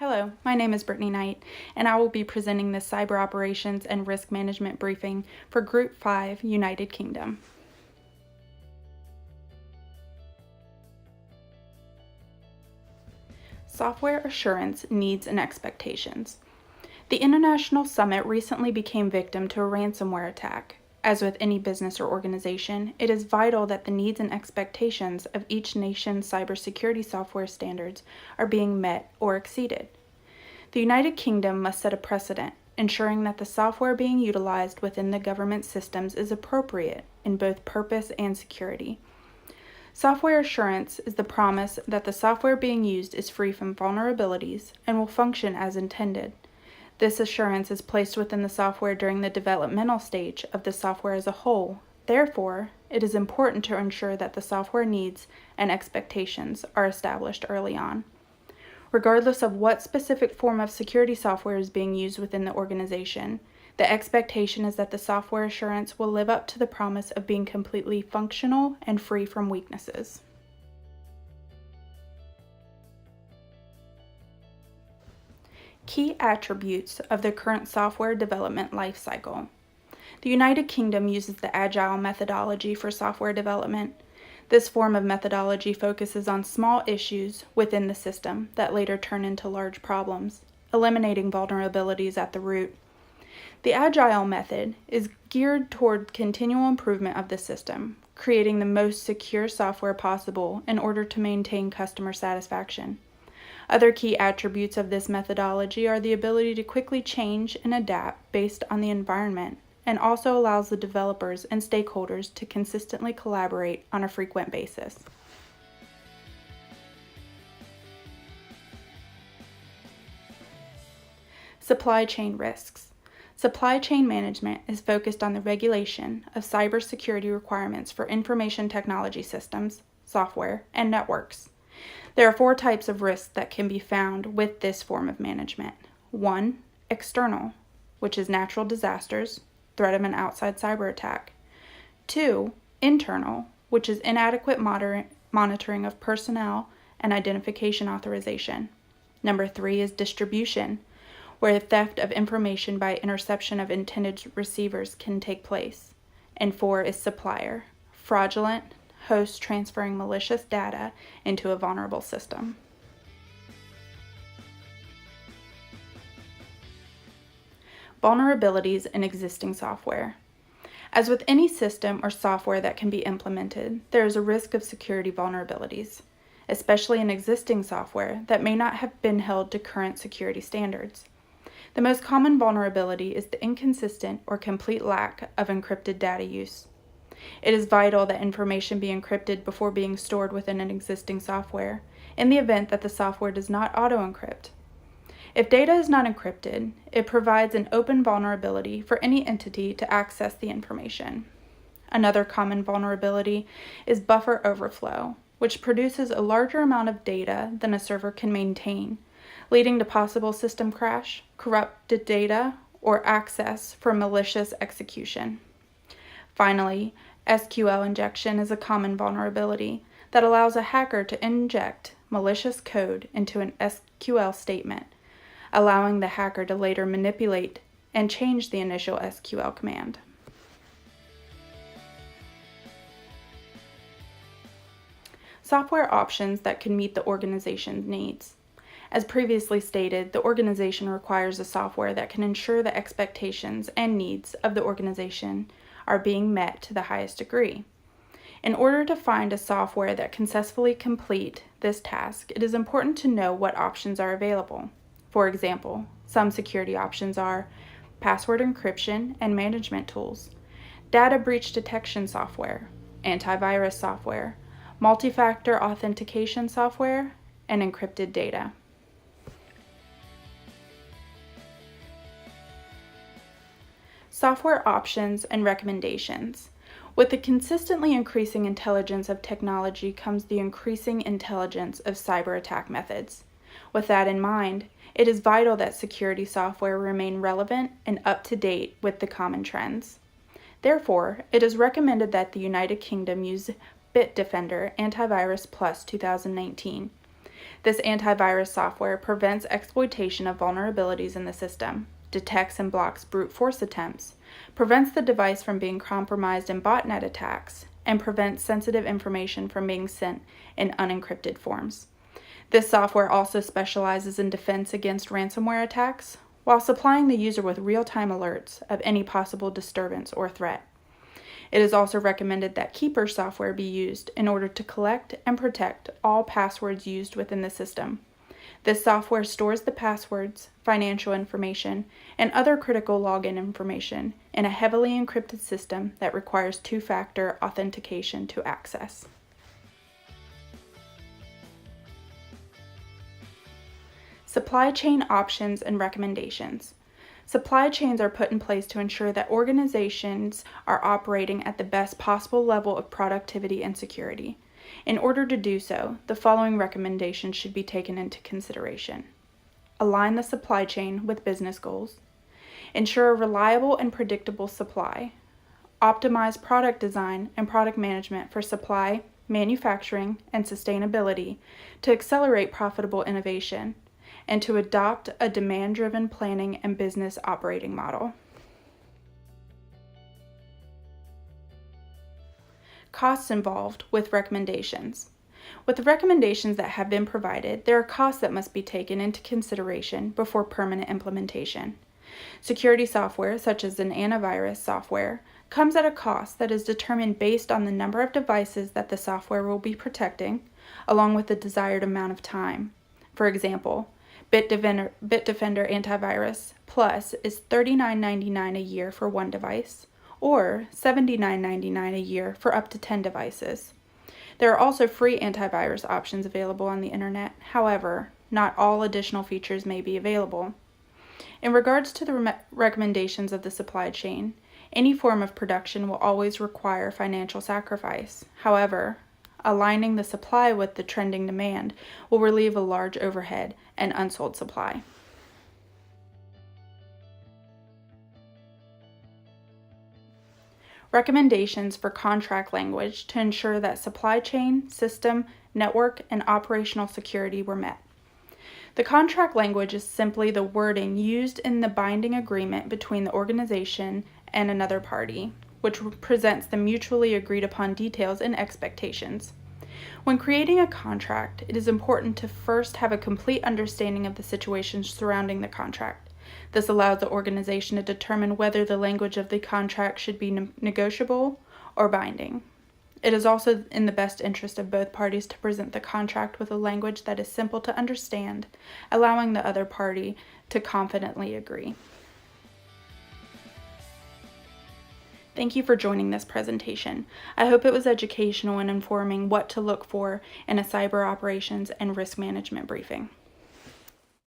Hello, my name is Brittany Knight, and I will be presenting the Cyber Operations and Risk Management Briefing for Group 5, United Kingdom. Software Assurance Needs and Expectations. The International Summit recently became victim to a ransomware attack. As with any business or organization, it is vital that the needs and expectations of each nation's cybersecurity software standards are being met or exceeded. The United Kingdom must set a precedent, ensuring that the software being utilized within the government systems is appropriate in both purpose and security. Software assurance is the promise that the software being used is free from vulnerabilities and will function as intended. This assurance is placed within the software during the developmental stage of the software as a whole. Therefore, it is important to ensure that the software needs and expectations are established early on. Regardless of what specific form of security software is being used within the organization, the expectation is that the software assurance will live up to the promise of being completely functional and free from weaknesses. Key attributes of the current software development lifecycle. The United Kingdom uses the Agile methodology for software development. This form of methodology focuses on small issues within the system that later turn into large problems, eliminating vulnerabilities at the root. The Agile method is geared toward continual improvement of the system, creating the most secure software possible in order to maintain customer satisfaction. Other key attributes of this methodology are the ability to quickly change and adapt based on the environment, and also allows the developers and stakeholders to consistently collaborate on a frequent basis. Supply chain risks. Supply chain management is focused on the regulation of cybersecurity requirements for information technology systems, software, and networks. There are 4 types of risks that can be found with this form of management. 1. External, which is natural disasters, threat of an outside cyber attack. 2. Internal, which is inadequate monitoring of personnel and identification authorization. Number 3 is distribution, where theft of information by interception of intended receivers can take place. And 4 is supplier, fraudulent hosts transferring malicious data into a vulnerable system. Vulnerabilities in existing software. As with any system or software that can be implemented, there is a risk of security vulnerabilities, especially in existing software that may not have been held to current security standards. The most common vulnerability is the inconsistent or complete lack of encrypted data use. It is vital that information be encrypted before being stored within an existing software, in the event that the software does not auto-encrypt. If data is not encrypted, it provides an open vulnerability for any entity to access the information. Another common vulnerability is buffer overflow, which produces a larger amount of data than a server can maintain, leading to possible system crash, corrupted data, or access for malicious execution. Finally, SQL injection is a common vulnerability that allows a hacker to inject malicious code into an SQL statement, allowing the hacker to later manipulate and change the initial SQL command. Software options that can meet the organization's needs. As previously stated, the organization requires a software that can ensure the expectations and needs of the organization are being met to the highest degree. In order to find a software that can successfully complete this task, it is important to know what options are available. For example, some security options are password encryption and management tools, data breach detection software, antivirus software, multi-factor authentication software, and encrypted data. Software options and recommendations. With the consistently increasing intelligence of technology comes the increasing intelligence of cyber attack methods. With that in mind, it is vital that security software remain relevant and up to date with the common trends. Therefore, it is recommended that the United Kingdom use Bitdefender Antivirus Plus 2019. This antivirus software prevents exploitation of vulnerabilities in the system, detects and blocks brute force attempts, prevents the device from being compromised in botnet attacks, and prevents sensitive information from being sent in unencrypted forms. This software also specializes in defense against ransomware attacks, while supplying the user with real-time alerts of any possible disturbance or threat. It is also recommended that keeper software be used in order to collect and protect all passwords used within the system. This software stores the passwords, financial information, and other critical login information in a heavily encrypted system that requires two-factor authentication to access. Supply chain options and recommendations. Supply chains are put in place to ensure that organizations are operating at the best possible level of productivity and security. In order to do so, the following recommendations should be taken into consideration. Align the supply chain with business goals. Ensure a reliable and predictable supply. Optimize product design and product management for supply, manufacturing, and sustainability to accelerate profitable innovation, and to adopt a demand-driven planning and business operating model. Costs involved with recommendations. With the recommendations that have been provided, there are costs that must be taken into consideration before permanent implementation. Security software, such as an antivirus software, comes at a cost that is determined based on the number of devices that the software will be protecting, along with the desired amount of time. For example, Bitdefender Antivirus Plus is $39.99 a year for one device, or $79.99 a year for up to 10 devices. There are also free antivirus options available on the internet. However, not all additional features may be available. In regards to the recommendations of the supply chain, any form of production will always require financial sacrifice. However, aligning the supply with the trending demand will relieve a large overhead and unsold supply. Recommendations for contract language to ensure that supply chain, system, network, and operational security were met. The contract language is simply the wording used in the binding agreement between the organization and another party, which presents the mutually agreed upon details and expectations. When creating a contract, it is important to first have a complete understanding of the situation surrounding the contract. This allows the organization to determine whether the language of the contract should be negotiable or binding. It is also in the best interest of both parties to present the contract with a language that is simple to understand, allowing the other party to confidently agree. Thank you for joining this presentation. I hope it was educational and informing what to look for in a cyber operations and risk management briefing.